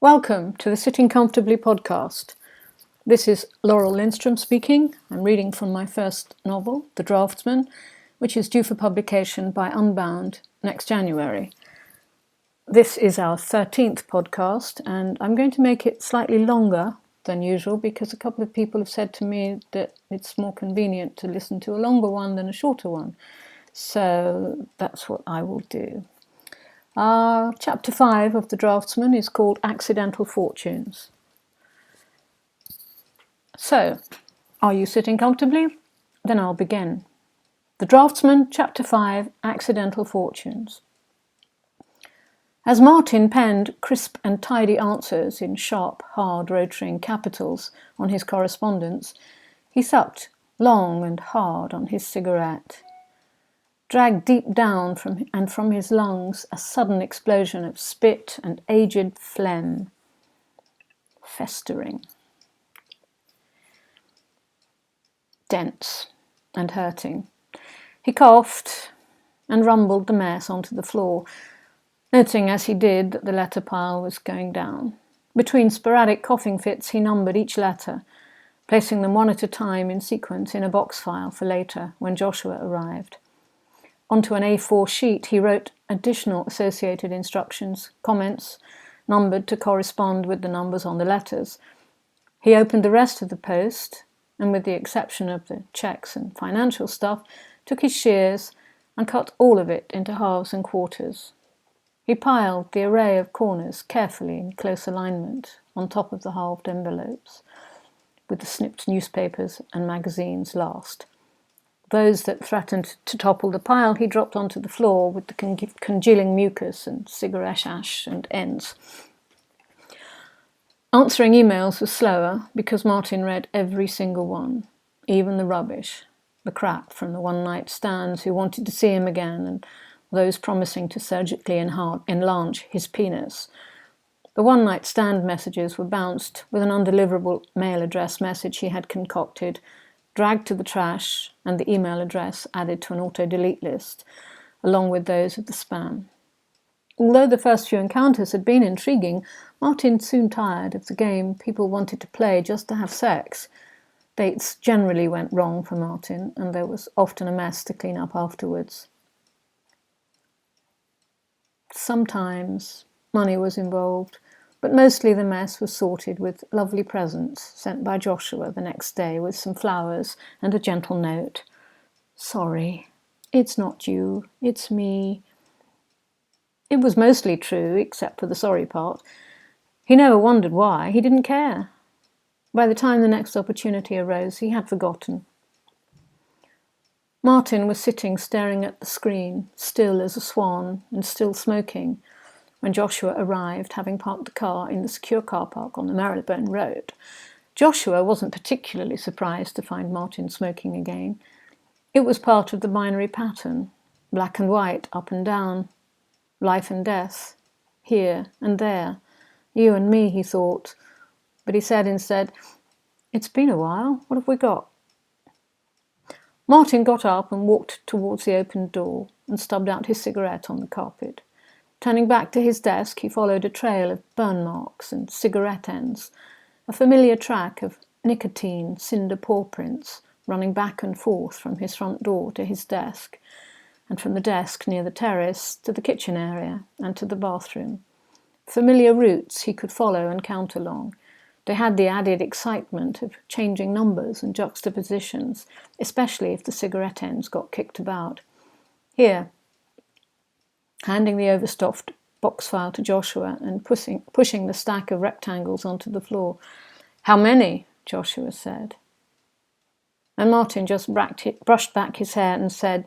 Welcome to the Sitting Comfortably podcast. This is Laurel Lindstrom speaking. I'm reading from my first novel, The Draftsman, which is due for publication by Unbound next January. This is our 13th podcast, and I'm going to make it slightly longer than usual because a couple of people have said to me that it's more convenient to listen to a longer one than a shorter one. So that's what I will do. Chapter 5 of The Draftsman is called Accidental Fortunes. So, are you sitting comfortably? Then I'll begin. The Draftsman, Chapter 5, Accidental Fortunes. As Martin penned crisp and tidy answers in sharp, hard rotring capitals on his correspondence, he sucked long and hard on his cigarette. Dragged deep down from his lungs a sudden explosion of spit and aged phlegm, festering, dense and hurting. He coughed and rumbled the mess onto the floor, noting as he did that the letter pile was going down. Between sporadic coughing fits, he numbered each letter, placing them one at a time in sequence in a box file for later, when Joshua arrived. Onto an A4 sheet, he wrote additional associated instructions, comments, numbered to correspond with the numbers on the letters. He opened the rest of the post, and with the exception of the checks and financial stuff, took his shears and cut all of it into halves and quarters. He piled the array of corners carefully in close alignment on top of the halved envelopes, with the snipped newspapers and magazines last. Those that threatened to topple the pile he dropped onto the floor with the congealing mucus and cigarette ash and ends. Answering emails was slower because Martin read every single one, even the rubbish, the crap from the one-night stands who wanted to see him again and those promising to surgically enlarge his penis. The one-night stand messages were bounced with an undeliverable mail address message he had concocted, dragged to the trash, and the email address added to an auto-delete list, along with those of the spam. Although the first few encounters had been intriguing, Martin soon tired of the game people wanted to play just to have sex. Dates generally went wrong for Martin, and there was often a mess to clean up afterwards. Sometimes money was involved, but mostly the mess was sorted with lovely presents sent by Joshua the next day with some flowers and a gentle note. Sorry, it's not you, it's me. It was mostly true, except for the sorry part. He never wondered why. He didn't care. By the time the next opportunity arose, he had forgotten. Martin was sitting staring at the screen, still as a swan and still smoking, when Joshua arrived, having parked the car in the secure car park on the Marylebone Road. Joshua wasn't particularly surprised to find Martin smoking again. It was part of the binary pattern, black and white, up and down, life and death, here and there, you and me, he thought. But he said instead, "It's been a while, what have we got?" Martin got up and walked towards the open door and stubbed out his cigarette on the carpet. Turning back to his desk, he followed a trail of burn marks and cigarette ends, a familiar track of nicotine cinder paw prints running back and forth from his front door to his desk, and from the desk near the terrace to the kitchen area and to the bathroom. Familiar routes he could follow and count along. They had the added excitement of changing numbers and juxtapositions, especially if the cigarette ends got kicked about. Here, handing the overstuffed box file to Joshua and pushing the stack of rectangles onto the floor. "How many?" Joshua said. And Martin just brushed back his hair and said,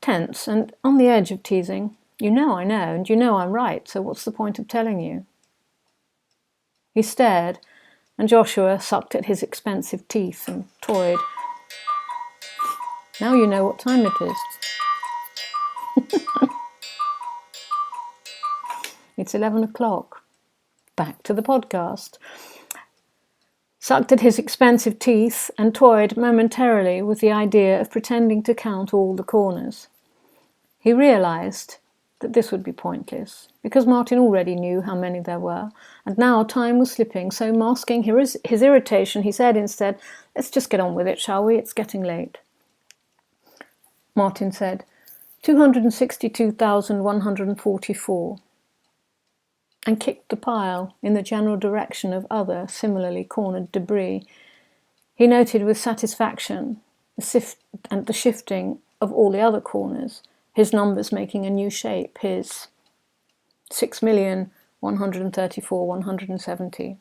tense and on the edge of teasing, "You know I know, and you know I'm right, so what's the point of telling you?" He stared, and Joshua sucked at his expensive teeth and toyed. "Now you know what time it is." It's 11 o'clock. Back to the podcast. Sucked at his expensive teeth and toyed momentarily with the idea of pretending to count all the corners. He realized that this would be pointless, because Martin already knew how many there were, and now time was slipping, so masking his irritation, he said instead, "Let's just get on with it, shall we? It's getting late." Martin said, 262,144, and kicked the pile in the general direction of other, similarly cornered debris. He noted with satisfaction the shifting of all the other corners, his numbers making a new shape, his 6,134,170.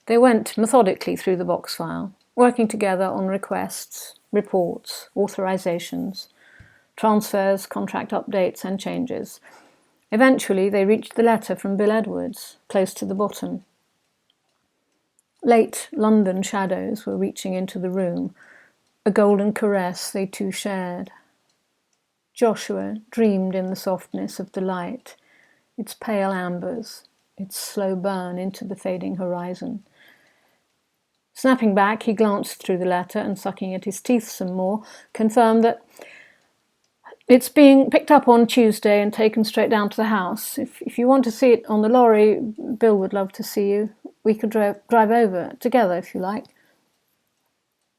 They went methodically through the box file, working together on requests, reports, authorizations, transfers, contract updates and changes. Eventually, they reached the letter from Bill Edwards, close to the bottom. Late London shadows were reaching into the room, a golden caress they two shared. Joshua dreamed in the softness of the light, its pale ambers, its slow burn into the fading horizon. Snapping back, he glanced through the letter and, sucking at his teeth some more, confirmed that it's being picked up on Tuesday and taken straight down to the house. If you want to see it on the lorry, Bill would love to see you. We could drive over together if you like.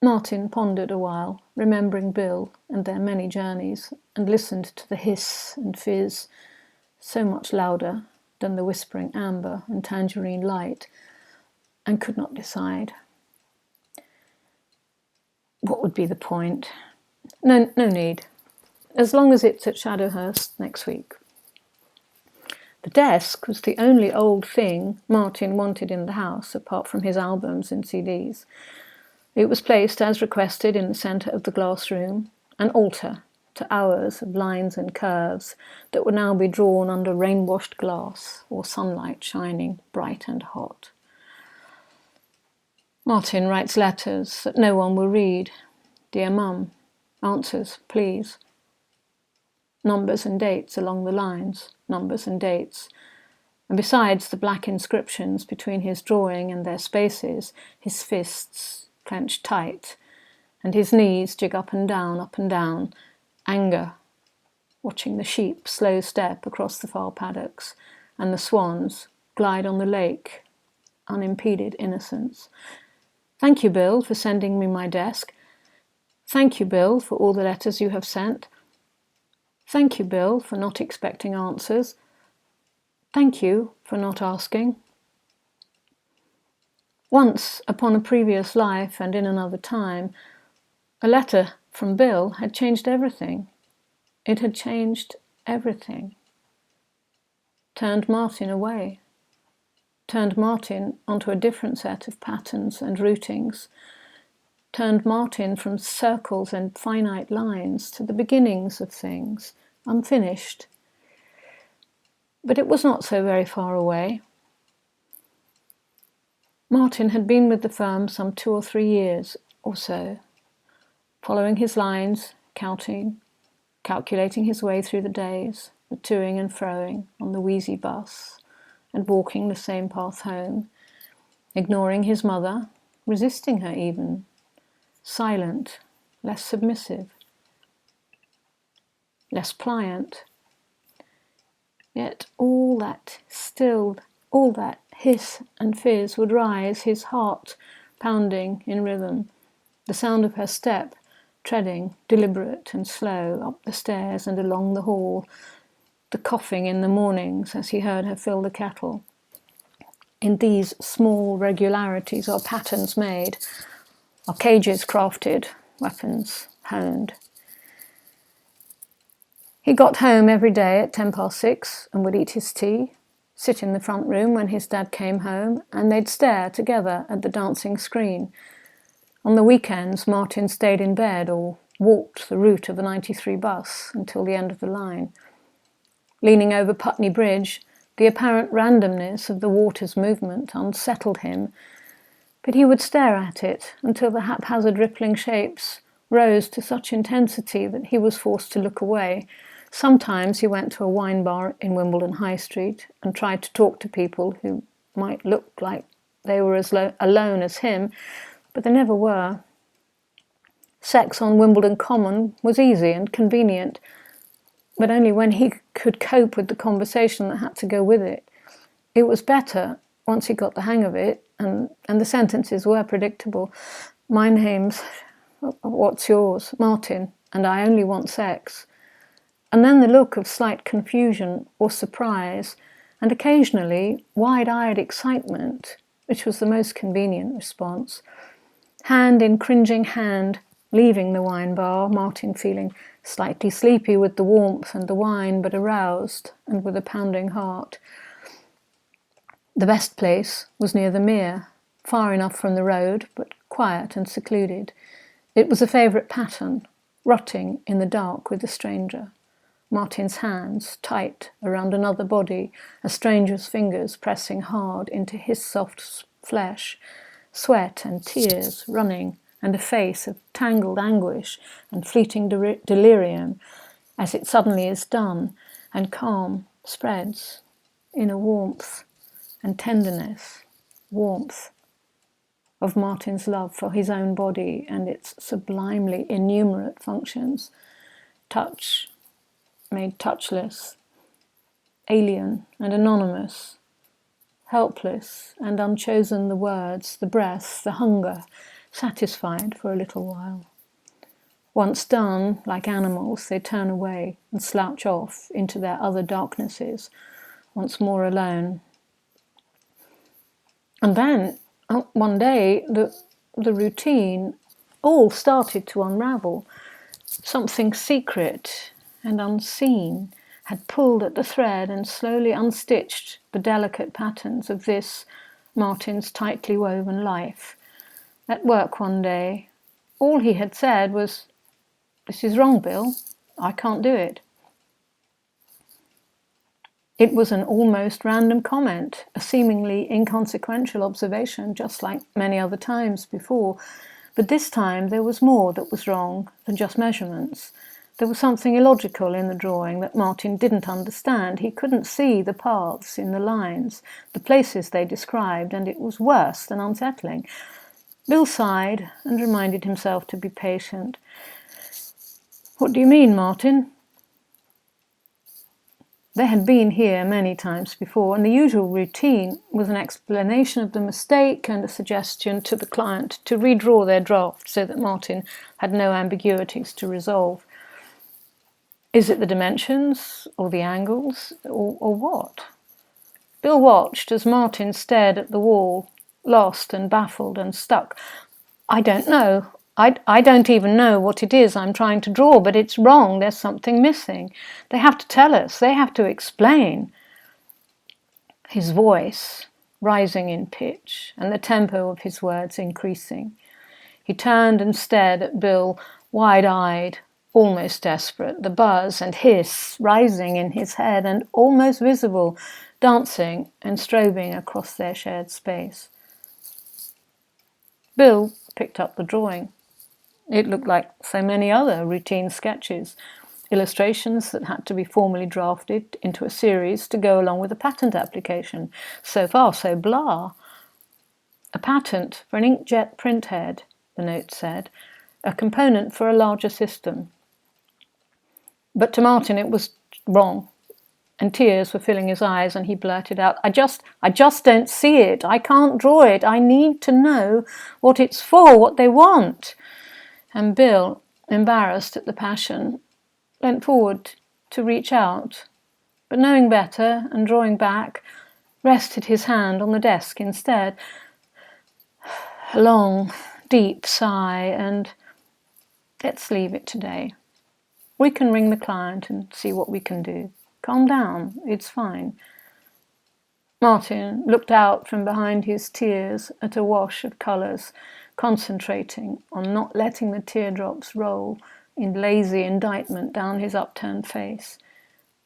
Martin pondered a while, remembering Bill and their many journeys, and listened to the hiss and fizz, so much louder than the whispering amber and tangerine light, and could not decide. What would be the point? No need. As long as it's at Shadowhurst next week. The desk was the only old thing Martin wanted in the house, apart from his albums and CDs. It was placed as requested in the centre of the glass room, an altar to hours of lines and curves that would now be drawn under rain-washed glass or sunlight shining bright and hot. Martin writes letters that no one will read. Dear Mum, answers, please. Numbers and dates along the lines, numbers and dates. And besides the black inscriptions between his drawing and their spaces, his fists clenched tight, and his knees jig up and down, anger, watching the sheep slow step across the far paddocks, and the swans glide on the lake, unimpeded innocence. Thank you, Bill, for sending me my desk. Thank you, Bill, for all the letters you have sent. Thank you, Bill, for not expecting answers. Thank you for not asking. Once, upon a previous life and in another time, a letter from Bill had changed everything. It had changed everything. Turned Martin away. Turned Martin onto a different set of patterns and routings. Turned Martin from circles and finite lines to the beginnings of things, unfinished. But it was not so very far away. Martin had been with the firm some 2 or 3 years or so, following his lines, calculating his way through the days, the toing and froing on the wheezy bus, and walking the same path home, ignoring his mother, resisting her even, silent, less submissive, less pliant. Yet all that stilled, all that hiss and fizz would rise, his heart pounding in rhythm, the sound of her step, treading, deliberate and slow, up the stairs and along the hall, the coughing in the mornings as he heard her fill the kettle. In these small regularities are patterns made, are cages crafted, weapons honed. He got home every day at 6:10 and would eat his tea, sit in the front room when his dad came home, and they'd stare together at the dancing screen. On the weekends, Martin stayed in bed or walked the route of the 93 bus until the end of the line. Leaning over Putney Bridge, the apparent randomness of the water's movement unsettled him, but he would stare at it until the haphazard rippling shapes rose to such intensity that he was forced to look away. Sometimes he went to a wine bar in Wimbledon High Street and tried to talk to people who might look like they were as alone as him, but they never were. Sex on Wimbledon Common was easy and convenient, but only when he could cope with the conversation that had to go with it. It was better once he got the hang of it, and the sentences were predictable. My name's, what's yours? Martin, and I only want sex. And then the look of slight confusion or surprise, and occasionally wide-eyed excitement, which was the most convenient response. Hand in cringing hand, leaving the wine bar, Martin feeling slightly sleepy with the warmth and the wine, but aroused and with a pounding heart. The best place was near the mere, far enough from the road, but quiet and secluded. It was a favourite pattern, rotting in the dark with a stranger. Martin's hands tight around another body, a stranger's fingers pressing hard into his soft flesh, sweat and tears running, and a face of tangled anguish and fleeting delirium, as it suddenly is done, and calm spreads in a warmth and tenderness, warmth of Martin's love for his own body and its sublimely innumerate functions. Touch made touchless, alien and anonymous, helpless and unchosen, the words, the breath, the hunger, satisfied for a little while. Once done, like animals, they turn away and slouch off into their other darknesses, once more alone. And then, one day, the routine all started to unravel. Something secret and unseen had pulled at the thread and slowly unstitched the delicate patterns of this, Martin's tightly woven life. At work one day, all he had said was, "This is wrong, Bill. I can't do it." It was an almost random comment, a seemingly inconsequential observation, just like many other times before. But this time there was more that was wrong than just measurements. There was something illogical in the drawing that Martin didn't understand. He couldn't see the paths in the lines, the places they described, and it was worse than unsettling. Bill sighed and reminded himself to be patient. "What do you mean, Martin?" They had been here many times before, and the usual routine was an explanation of the mistake and a suggestion to the client to redraw their draft so that Martin had no ambiguities to resolve. Is it the dimensions, or the angles, or what? Bill watched as Martin stared at the wall, lost and baffled and stuck. "I don't know. I don't even know what it is I'm trying to draw, but it's wrong. There's something missing. They have to tell us. They have to explain." His voice rising in pitch and the tempo of his words increasing. He turned and stared at Bill, wide-eyed, almost desperate, the buzz and hiss rising in his head and almost visible, dancing and strobing across their shared space. Bill picked up the drawing. It looked like so many other routine sketches, illustrations that had to be formally drafted into a series to go along with a patent application. So far, so blah. A patent for an inkjet printhead, the note said, a component for a larger system. But to Martin it was wrong, and tears were filling his eyes, and he blurted out, I just don't see it. I can't draw it. I need to know what it's for, what they want." And Bill, embarrassed at the passion, leant forward to reach out, but knowing better and drawing back, rested his hand on the desk instead. A long, deep sigh, and let's leave it today. We can ring the client and see what we can do. Calm down, it's fine. Martin looked out from behind his tears at a wash of colours, concentrating on not letting the teardrops roll in lazy indictment down his upturned face.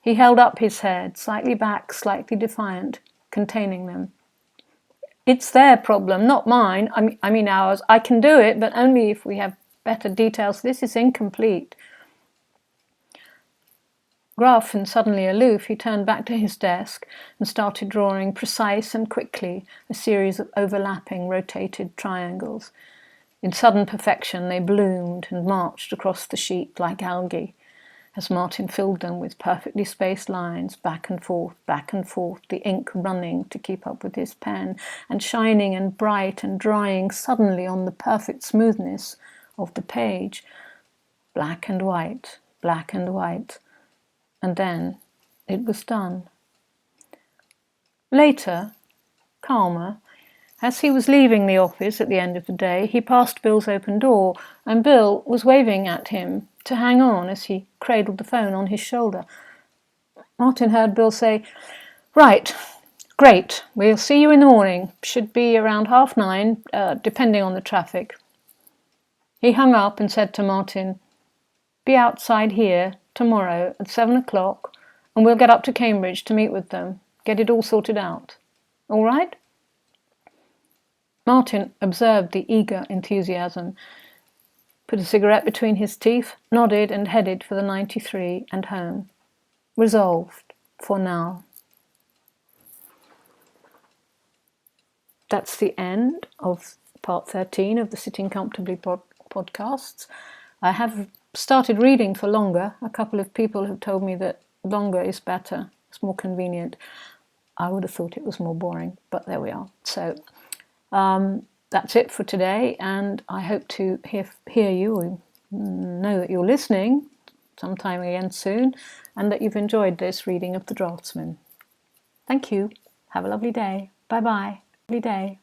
He held up his head, slightly back, slightly defiant, containing them. "It's their problem, not mine. I mean ours. I can do it, but only if we have better details. This is incomplete." Gruff and suddenly aloof, he turned back to his desk and started drawing precise and quickly a series of overlapping, rotated triangles. In sudden perfection they bloomed and marched across the sheet like algae. as Martin filled them with perfectly spaced lines, back and forth, the ink running to keep up with his pen, and shining and bright and drying suddenly on the perfect smoothness of the page. Black and white, and then it was done. Later, calmer, as he was leaving the office at the end of the day, he passed Bill's open door, and Bill was waving at him to hang on as he cradled the phone on his shoulder. Martin heard Bill say, "Right, great, we'll see you in the morning. Should be around 9:30, depending on the traffic." He hung up and said to Martin, "Be outside here tomorrow at 7 o'clock, and we'll get up to Cambridge to meet with them, get it all sorted out. All right?" Martin observed the eager enthusiasm, put a cigarette between his teeth, nodded, and headed for the 93 and home. Resolved, for now. That's the end of part 13 of the Sitting Comfortably podcasts. I have started reading for longer. A couple of people have told me that longer is better. It's more convenient. I would have thought it was more boring, but there we are. So that's it for today, and I hope to hear you or know that you're listening sometime again soon, and that you've enjoyed this reading of the Draftsman. Thank you. Have a lovely day. Bye-bye. Lovely day.